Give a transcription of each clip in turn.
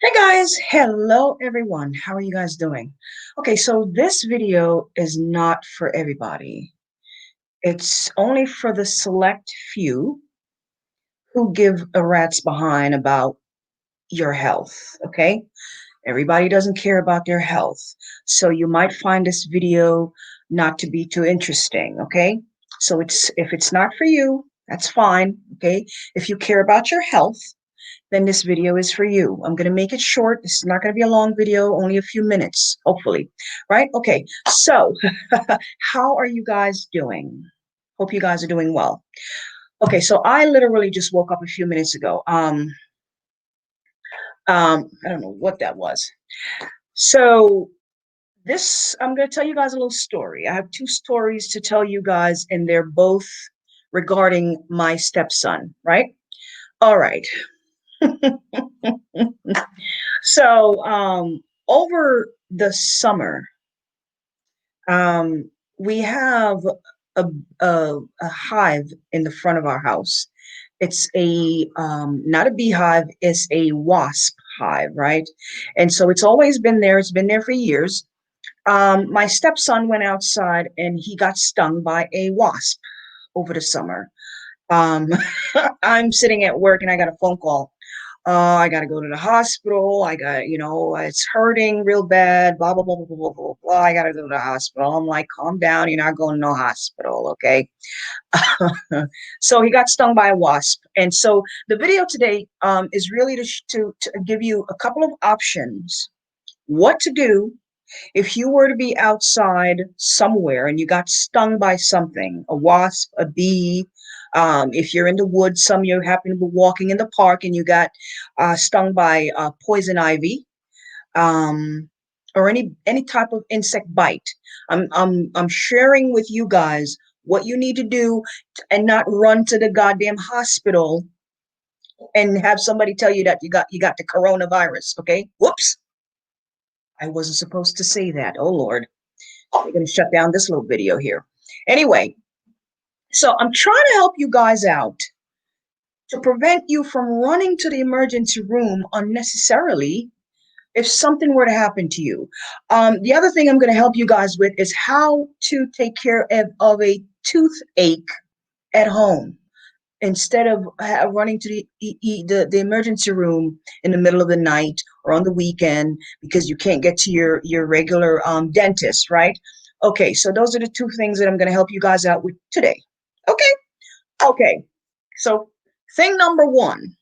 Hey guys, hello everyone. How are you guys doing? Okay, so this video is not for everybody. It's only for the select few who give a rat's behind about your health, okay? Everybody doesn't care about their health. So you might find this video not to be too interesting, okay? So if it's not for you, that's fine, okay? If you care about your health, then this video is for you. I'm going to make it short. This is not going to be a long video, only a few minutes, hopefully. Right? Okay. So, how are you guys doing? Hope you guys are doing well. Okay, so I literally just woke up a few minutes ago. I don't know what that was. So, this I'm going to tell you guys a little story. I have two stories to tell you guys, and they're both regarding my stepson, right? All right. So, over the summer, we have a, a hive in the front of our house. It's a not a beehive, it's a wasp hive, right? And so it's always been there. It's been there for years. My stepson went outside and he got stung by a wasp over the summer. Um, I'm sitting at work and I got a phone call. I got to go to the hospital. It's hurting real bad, blah, blah, blah, blah, blah, blah, blah, blah. I got to go to the hospital. I'm like, calm down. You're not going to no hospital. Okay. So he got stung by a wasp. And so the video today is really to give you a couple of options what to do if you were to be outside somewhere and you got stung by something, a wasp, a bee, if you're in the woods, some you happen to be walking in the park and you got stung by poison ivy, or any type of insect bite. I'm sharing with you guys what you need to do and not run to the goddamn hospital and have somebody tell you that you got the coronavirus. Okay, whoops, I wasn't supposed to say that. Oh Lord. We're going to shut down this little video here. Anyway, so I'm trying to help you guys out to prevent you from running to the emergency room unnecessarily if something were to happen to you. The other thing I'm going to help you guys with is how to take care of a toothache at home instead of running to the emergency room in the middle of the night or on the weekend because you can't get to your regular dentist, right? Okay, so those are the two things that I'm going to help you guys out with today. Okay, okay. So thing number one.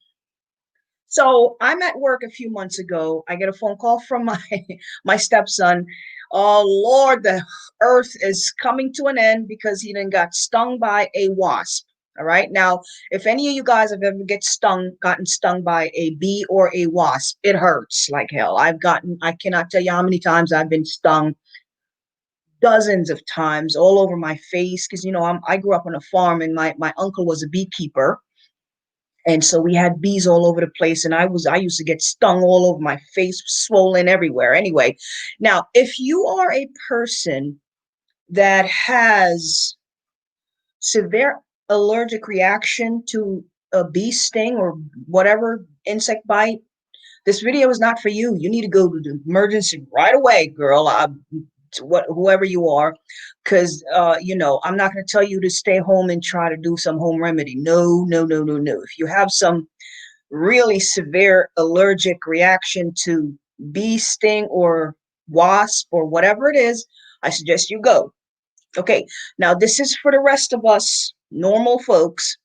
So I'm at work a few months ago. I get a phone call from my my stepson. Oh Lord, the earth is coming to an end because he then got stung by a wasp. All right. Now, if any of you guys have ever gotten stung by a bee or a wasp, it hurts like hell. I cannot tell you how many times I've been stung, dozens of times all over my face. Because I grew up on a farm and my uncle was a beekeeper, and so we had bees all over the place, and I used to get stung all over my face, swollen everywhere. Anyway, now if you are a person that has severe allergic reaction to a bee sting or whatever insect bite, this video is not for you. You need to go to the emergency right away, girl. Whoever you are, because I'm not going to tell you to stay home and try to do some home remedy. No, no, no, no, no. If you have some really severe allergic reaction to bee sting or wasp or whatever it is, I suggest you go. Okay, now this is for the rest of us normal folks.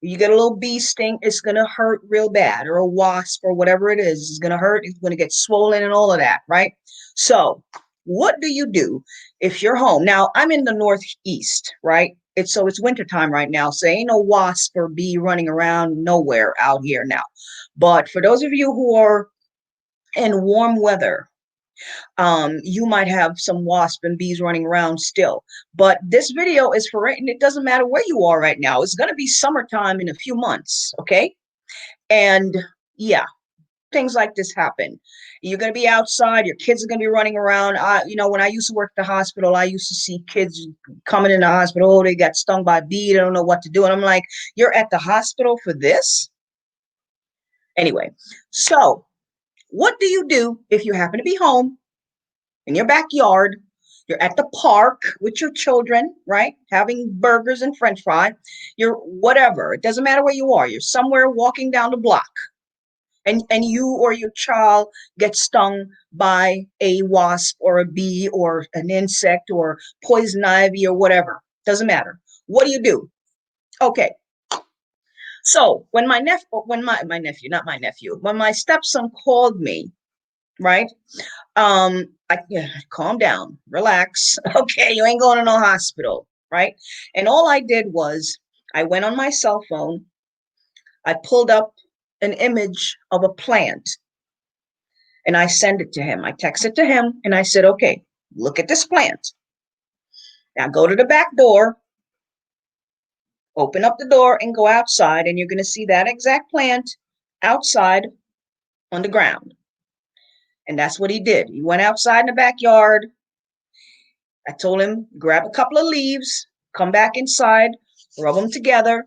You get a little bee sting, it's going to hurt real bad, or a wasp or whatever it is. It's going to hurt, it's going to get swollen and all of that, right? So, what do you do if you're home? Now, I'm in the Northeast, right? It's wintertime right now, so ain't no wasp or bee running around nowhere out here now. But for those of you who are in warm weather, you might have some wasp and bees running around still. But this video is for it, and it doesn't matter where you are right now. It's going to be summertime in a few months, okay? And yeah, things like this happen. You're going to be outside, your kids are going to be running around. When I used to work at the hospital, I used to see kids coming in the hospital. Oh, they got stung by a bee. They don't know what to do. And I'm like, you're at the hospital for this? Anyway, so What do you do if you happen to be home in your backyard? You're at the park with your children, right? Having burgers and french fry. You're whatever. It doesn't matter where you are. You're somewhere walking down the block and you or your child gets stung by a wasp or a bee or an insect or poison ivy or whatever. Doesn't matter. What do you do? Okay. So when my nephew, not my nephew, when my stepson called me, right? Yeah, calm down, relax. Okay, you ain't going to no hospital, right? And all I did was I went on my cell phone, I pulled up an image of a plant and I send it to him. I text it to him and I said, okay, look at this plant. Now go to the back door, open up the door and go outside, and you're going to see that exact plant outside on the ground. And that's what he did. He went outside in the backyard. I told him, grab a couple of leaves, come back inside, rub them together.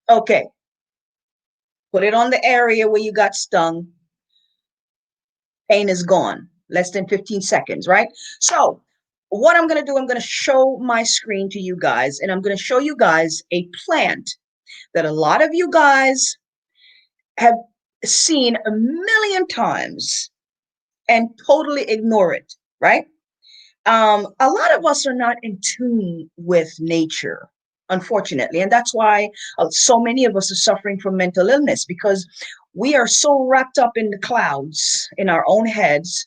Okay, put it on the area where you got stung. Pain is gone. Less than 15 seconds, right? So what I'm going to do, I'm going to show my screen to you guys, and I'm going to show you guys a plant that a lot of you guys have seen a million times and totally ignore it, right? A lot of us are not in tune with nature, unfortunately, and that's why so many of us are suffering from mental illness, because we are so wrapped up in the clouds in our own heads.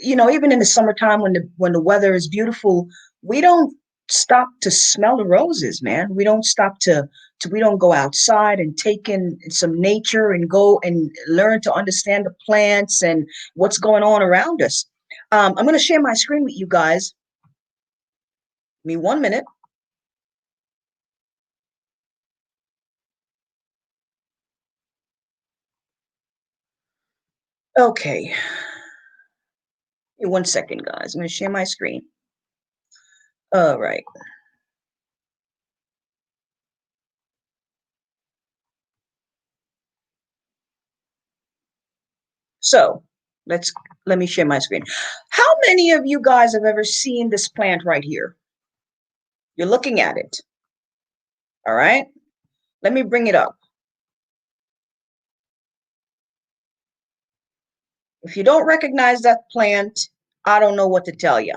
You know, even in the summertime when the weather is beautiful, we don't stop to smell the roses, man. We don't stop to we don't go outside and take in some nature and go and learn to understand the plants and what's going on around us. I'm going to share my screen with you guys. Give me 1 minute. Okay. 1 second, guys. I'm going to share my screen. All right. So let me share my screen. How many of you guys have ever seen this plant right here? You're looking at it. All right. Let me bring it up. If you don't recognize that plant, I don't know what to tell you.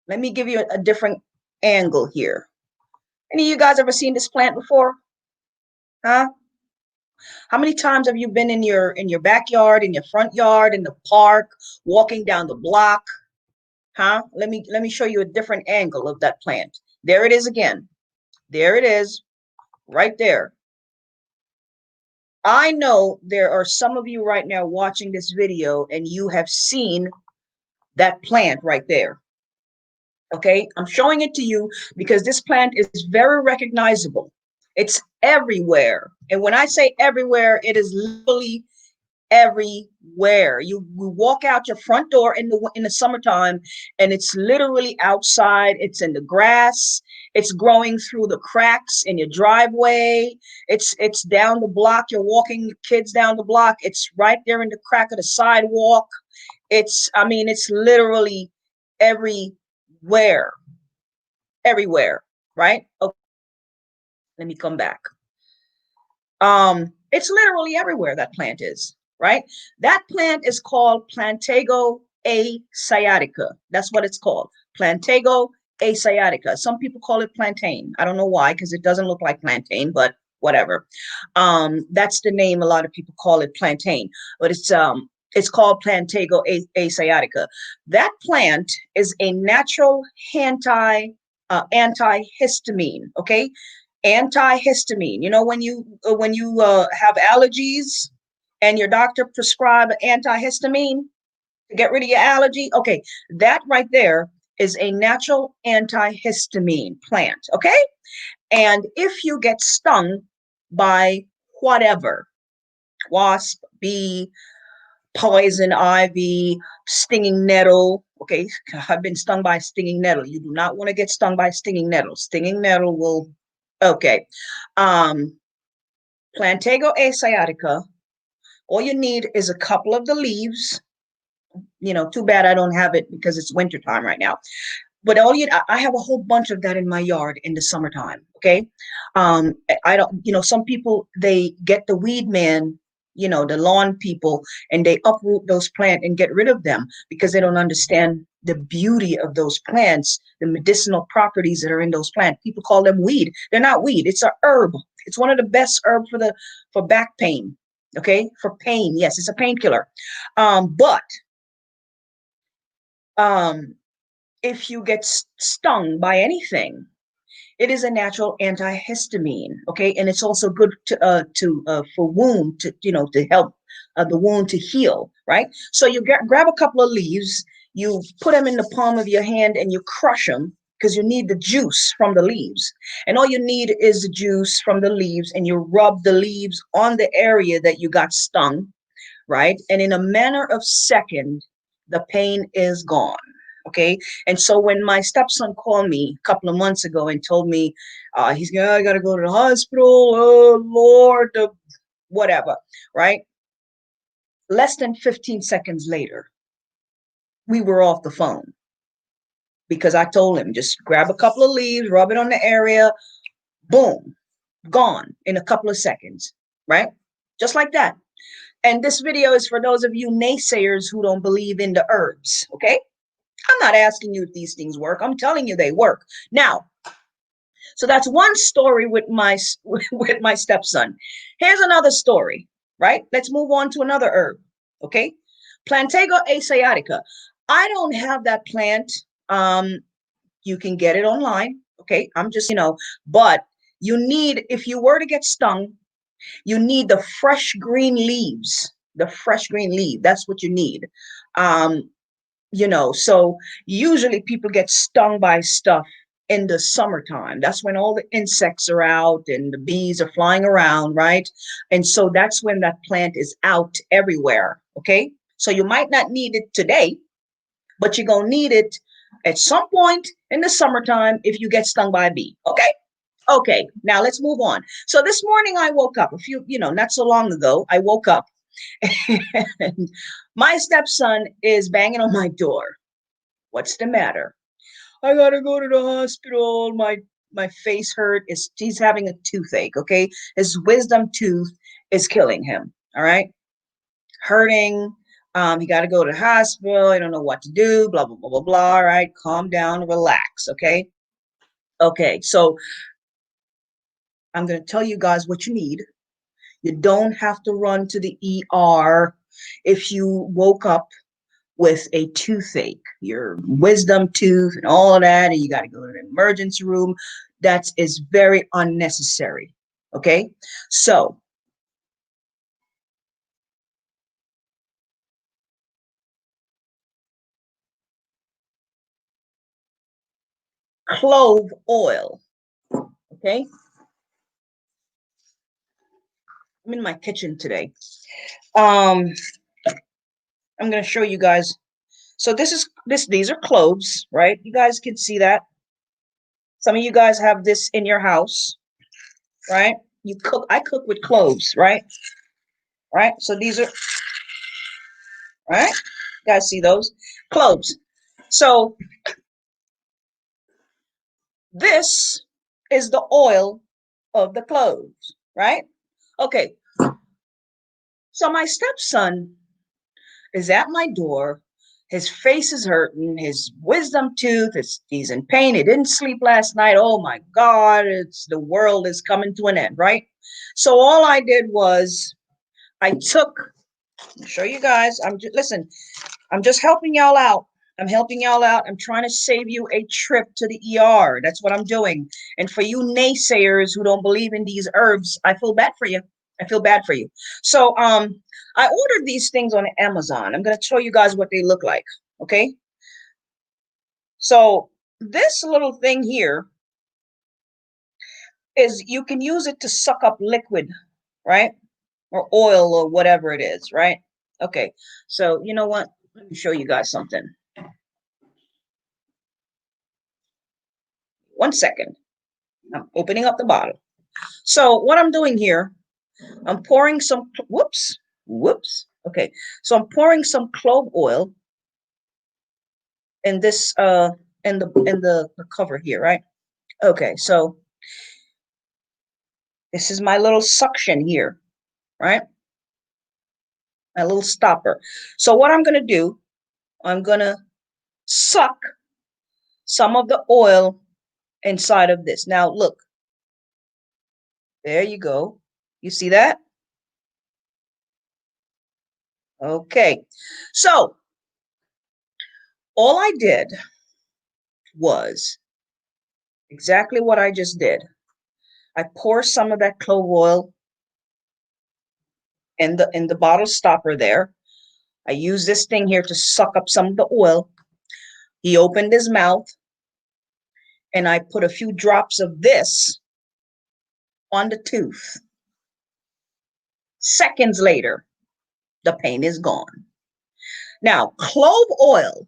Let me give you a different angle here. Any of you guys ever seen this plant before? Huh? How many times have you been in your backyard, in your front yard, in the park, walking down the block? Huh? Let me show you a different angle of that plant. There it is again. There it is, right there. I know there are some of you right now watching this video and you have seen that plant right there. Okay, I'm showing it to you because this plant is very recognizable. It's everywhere. And when I say everywhere, it is literally everywhere. You walk out your front door in the summertime and it's literally outside. It's in the grass. It's growing through the cracks in your driveway. It's down the block. You're walking kids down the block. It's right there in the crack of the sidewalk. It's literally everywhere. Everywhere, right? Okay, let me come back. It's literally everywhere that plant is, right? That plant is called Plantago a sciatica. That's what it's called. Plantago a sciatica. Some people call it plantain. I don't know why, because it doesn't look like plantain, but whatever. That's the name a lot of people call it, plantain, but it's called Plantago a sciatica. That plant is a natural antihistamine. Okay, antihistamine. You know, when you have allergies and your doctor prescribe antihistamine to get rid of your allergy. Okay, that right there is a natural antihistamine plant. Okay, and if you get stung by whatever, wasp, bee, poison ivy, stinging nettle. Okay, I've been stung by stinging nettle. You do not want to get stung by stinging nettle. Stinging nettle will, okay. Um, Plantago a sciatica. All you need is a couple of the leaves. Too bad I don't have it because it's wintertime right now. But I have a whole bunch of that in my yard in the summertime. Okay. I don't, some people, they get the weed man, the lawn people, and they uproot those plants and get rid of them because they don't understand the beauty of those plants, the medicinal properties that are in those plants. People call them weed. They're not weed. It's a herb. It's one of the best herbs for back pain. Okay. For pain. Yes. It's a painkiller. But um, if you get stung by anything, it is a natural antihistamine. Okay, and it's also good to for wound to help the wound to heal. Right. So you grab a couple of leaves, you put them in the palm of your hand, and you crush them because you need the juice from the leaves. And all you need is the juice from the leaves, and you rub the leaves on the area that you got stung, right? And in a matter of second, the pain is gone. Okay. And so when my stepson called me a couple of months ago and told me I got to go to the hospital, oh Lord, whatever, right? Less than 15 seconds later, we were off the phone because I told him just grab a couple of leaves, rub it on the area, boom, gone in a couple of seconds, right? Just like that. And this video is for those of you naysayers who don't believe in the herbs, okay? I'm not asking you if these things work. I'm telling you they work. Now, so that's one story with my with my stepson. Here's another story, right? Let's move on to another herb, okay? Plantago asiatica. I don't have that plant. You can get it online, okay? I'm just, but you need, if you were to get stung, you need the fresh green leaves, the fresh green leaf. That's what you need. Um, so usually people get stung by stuff in the summertime. That's when all the insects are out and the bees are flying around, right? And so that's when that plant is out everywhere. Okay. So you might not need it today, but you're going to need it at some point in the summertime if you get stung by a bee. Okay. Okay. Now let's move on. So this morning I woke up not so long ago, I woke up and my stepson is banging on my door. What's the matter? I gotta go to the hospital. My face hurt. He's having a toothache. Okay, his wisdom tooth is killing him. All right, hurting. He got to go to the hospital. I don't know what to do. Blah blah blah blah blah. All right, calm down, relax. Okay, okay. So I'm gonna tell you guys what you need. You don't have to run to the ER if you woke up with a toothache, your wisdom tooth and all of that, and you got to go to the emergency room. That is very unnecessary. Okay. So clove oil. Okay. I'm in my kitchen today. Um, I'm going to show you guys. So these are cloves, right? You guys can see that. Some of you guys have this in your house, right? I cook with cloves, right? Right. So these are, right? You guys see those cloves. So this is the oil of the cloves, right? Okay. So my stepson is at my door. His face is hurting. His wisdom tooth he's in pain. He didn't sleep last night. Oh my God, the world is coming to an end, right? So all I did was I'll show you guys. Listen, I'm just helping y'all out. I'm helping y'all out. I'm trying to save you a trip to the ER. That's what I'm doing. And for you naysayers who don't believe in these herbs, I feel bad for you. I feel bad for you. So I ordered these things on Amazon. I'm going to show you guys what they look like. Okay. So this little thing here is you can use it to suck up liquid, right? Or oil or whatever it is, right? Okay. So you know what? Let me show you guys something. 1 second. I'm opening up the bottle. So what I'm doing here, I'm pouring some, whoops. Okay, so I'm pouring some clove oil in this, in the cover here, right? Okay, so this is my little suction here, right? My little stopper. So what I'm gonna do, I'm gonna suck some of the oil inside of this. Now look, there you go. You see that? Okay. So all I did was exactly what I just did. I pour some of that clove oil in the bottle stopper there. I use this thing here to suck up some of the oil. He opened his mouth and I put a few drops of this on the tooth. Seconds later, the pain is gone. Now, clove oil.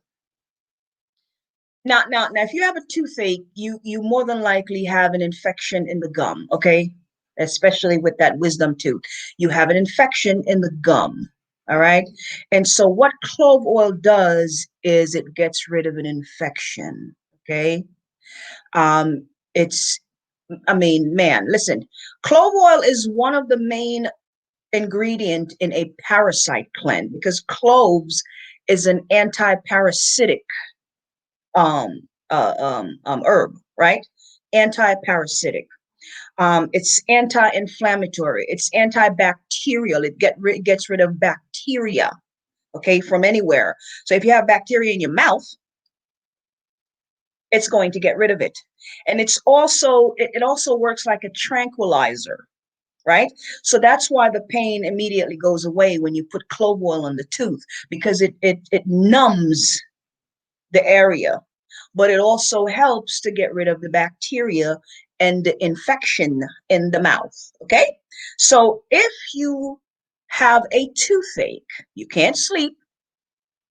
Now, if you have a toothache, you more than likely have an infection in the gum, okay? Especially with that wisdom tooth. You have an infection in the gum, all right? And so what clove oil does is it gets rid of an infection, okay? It's, I mean, man, listen, clove oil is one of the main ingredient in a parasite cleanse because cloves is an anti-parasitic herb, right? Anti-parasitic. It's anti-inflammatory. It's antibacterial. Gets rid of bacteria, okay, from anywhere. So if you have bacteria in your mouth, it's going to get rid of it. And it also works like a tranquilizer, right? So that's why the pain immediately goes away when you put clove oil on the tooth because it numbs the area, but it also helps to get rid of the bacteria and the infection in the mouth. Okay. So if you have a toothache, you can't sleep,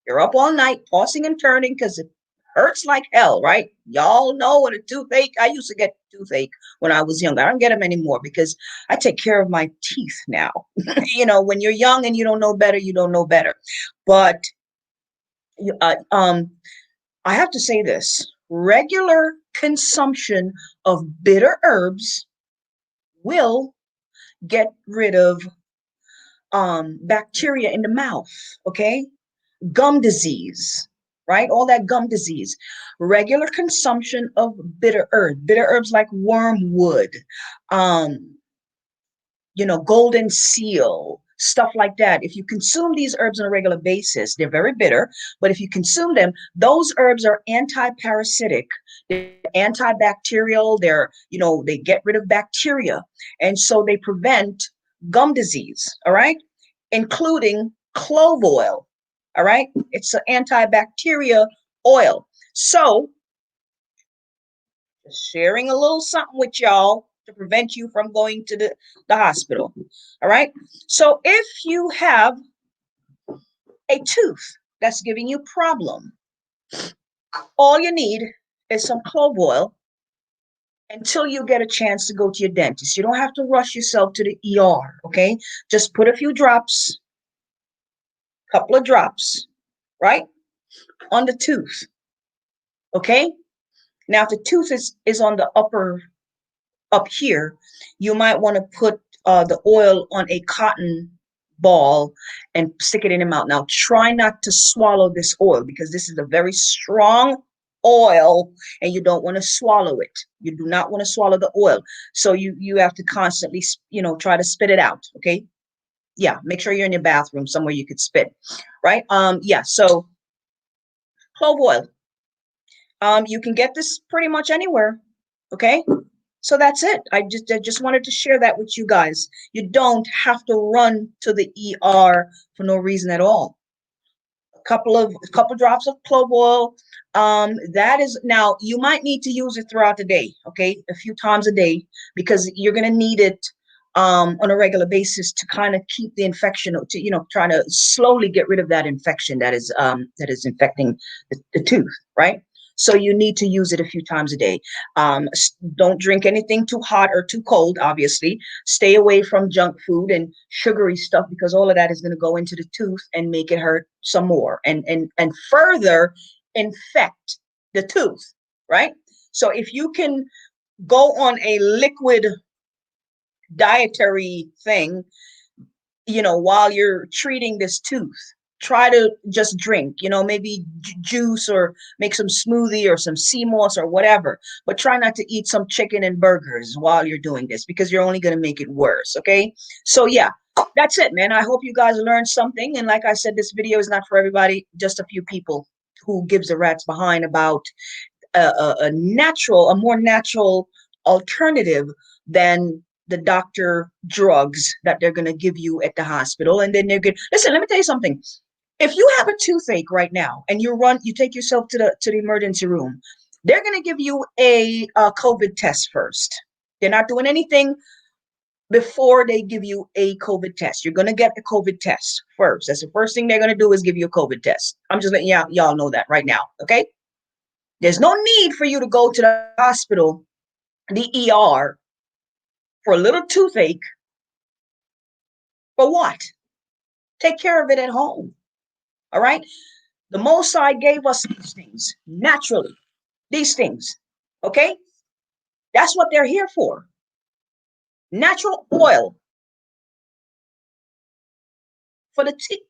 you're up all night tossing and turning because it hurts like hell, right? Y'all know what a toothache. I used to get toothache when I was young. I don't get them anymore because I take care of my teeth now. When you're young and you don't know better, you don't know better. But uh, um, I have to say this: regular consumption of bitter herbs will get rid of bacteria in the mouth. Okay, gum disease, right? All that gum disease. Regular consumption of bitter herbs like wormwood, um, golden seal, stuff like that. If you consume these herbs on a regular basis, they're very bitter, but if you consume them, those herbs are anti-parasitic, they're antibacterial, they get rid of bacteria. And so they prevent gum disease, all right? Including clove oil, all right? It's an antibacterial oil. So just sharing a little something with y'all to prevent you from going to the hospital. All right. So if you have a tooth that's giving you problem, all you need is some clove oil until you get a chance to go to your dentist. You don't have to rush yourself to the ER. Okay. Just put a few drops, couple of drops, right, on the tooth. Okay. Now, if the tooth is on the up here, you might want to put the oil on a cotton ball and stick it in your mouth. Now, try not to swallow this oil because this is a very strong oil and you don't want to swallow it. You do not want to swallow the oil. So you have to constantly, try to spit it out. Okay. Yeah. Make sure you're in your bathroom somewhere you could spit. Right. Yeah. So clove oil. You can get this pretty much anywhere. Okay. So that's it. I just wanted to share that with you guys. You don't have to run to the ER for no reason at all. A couple drops of clove oil. That is, now you might need to use it throughout the day, okay? A few times a day because you're gonna need it on a regular basis to kind of keep the infection, to try to slowly get rid of that infection that is infecting the tooth, right? So you need to use it a few times a day. Don't drink anything too hot or too cold, obviously. Stay away from junk food and sugary stuff, because all of that is going to go into the tooth and make it hurt some more, and further infect the tooth, right? So if you can go on a liquid dietary thing, while you're treating this tooth, try to just drink, maybe juice, or make some smoothie or some sea moss or whatever, but try not to eat some chicken and burgers while you're doing this, because you're only going to make it worse. Okay. So yeah, that's it, man. I hope you guys learned something. And like I said, this video is not for everybody, just a few people who gives a rat's behind about a more natural alternative than the doctor drugs that they're going to give you at the hospital. And then they're good. Listen, let me tell you something. If you have a toothache right now and you take yourself to the emergency room, they're going to give you a COVID test first. They're not doing anything before they give you a COVID test. You're going to get a COVID test first. That's the first thing they're going to do, is give you a COVID test. I'm just letting y'all know that right now. Okay. There's no need for you to go to the hospital, the ER, for a little toothache. For what? Take care of it at home. All right. The Most High gave us these things naturally. These things. Okay. That's what they're here for. Natural oil for the teeth.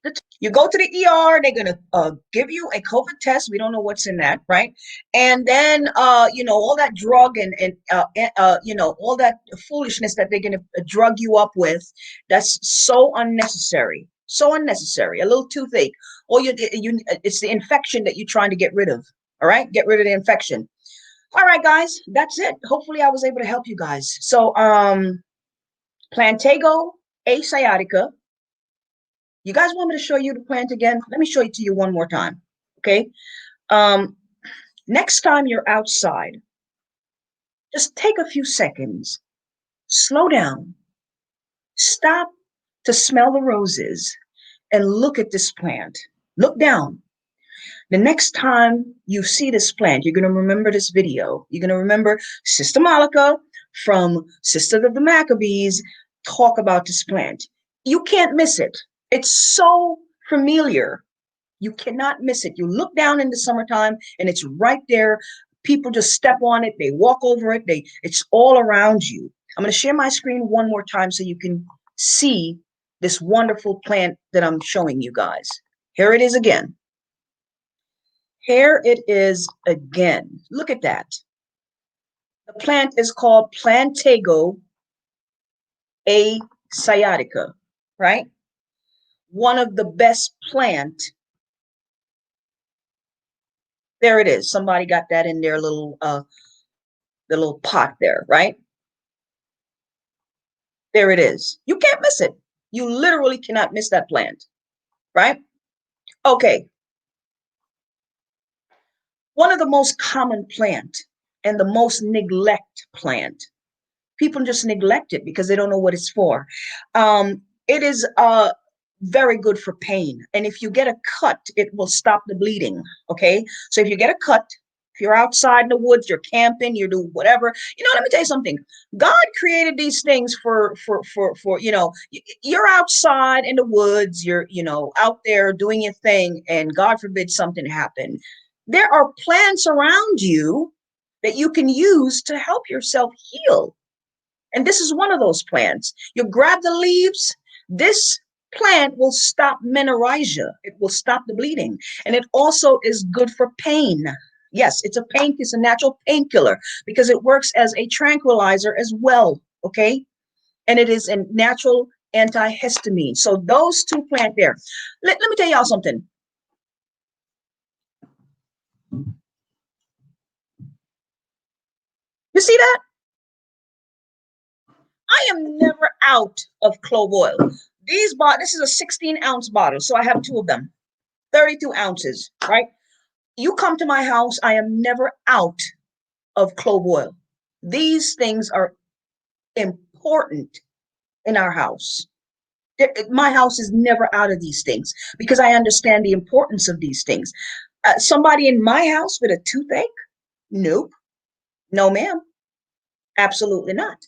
You go to the ER, they're going to give you a COVID test. We don't know what's in that, right? And then, all that drug and all that foolishness that they're going to drug you up with. That's so unnecessary. So unnecessary. A little toothache. Or it's the infection that you're trying to get rid of. All right? Get rid of the infection. All right, guys. That's it. Hopefully I was able to help you guys. So, Plantago, Sciatica. You guys want me to show you the plant again? Let me show it to you one more time. Okay. Next time you're outside, just take a few seconds, slow down, stop to smell the roses, and look at this plant. Look down. The next time you see this plant, you're going to remember this video. You're going to remember Sister Malika from Sisters of the Maccabees talk about this plant. You can't miss it. It's so familiar. You cannot miss it. You look down in the summertime and it's right there. People just step on it. They walk over it. It's all around you. I'm going to share my screen one more time so you can see this wonderful plant that I'm showing you guys. Here it is again. Here it is again. Look at that. The plant is called Plantago sciatica, right? One of the best plant. There it is. Somebody got that in their little the little pot there, right? There it is. You can't miss it. You literally cannot miss that plant, right? Okay. One of the most common plant and the most neglect plant. People just neglect it because they don't know what it's for. It is very good for pain. And if you get a cut, it will stop the bleeding. Okay. So if you get a cut, if you're outside in the woods, you're camping, you do whatever, let me tell you something. God created these things for, you're outside in the woods, you're, out there doing your thing, and God forbid something happen. There are plants around you that you can use to help yourself heal. And this is one of those plants. You grab the leaves. This plant will stop menorrhagia. It will stop the bleeding. And it also is good for pain. Yes, it's a natural painkiller because it works as a tranquilizer as well. Okay. And it is a natural antihistamine. So those two plants there. Let me tell y'all something. You see that? I am never out of clove oil. This is a 16-ounce bottle, so I have two of them, 32 ounces, right? You come to my house, I am never out of clove oil. These things are important in our house. My house is never out of these things because I understand the importance of these things. Somebody in my house with a toothache? Nope. No, ma'am. Absolutely not.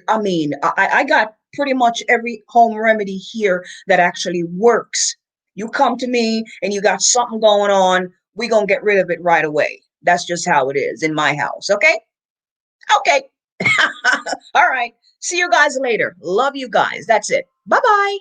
I mean, I got pretty much every home remedy here that actually works. You come to me and you got something going on, we gonna get rid of it right away. That's just how it is in my house. Okay? Okay. All right. See you guys later. Love you guys. That's it. Bye bye.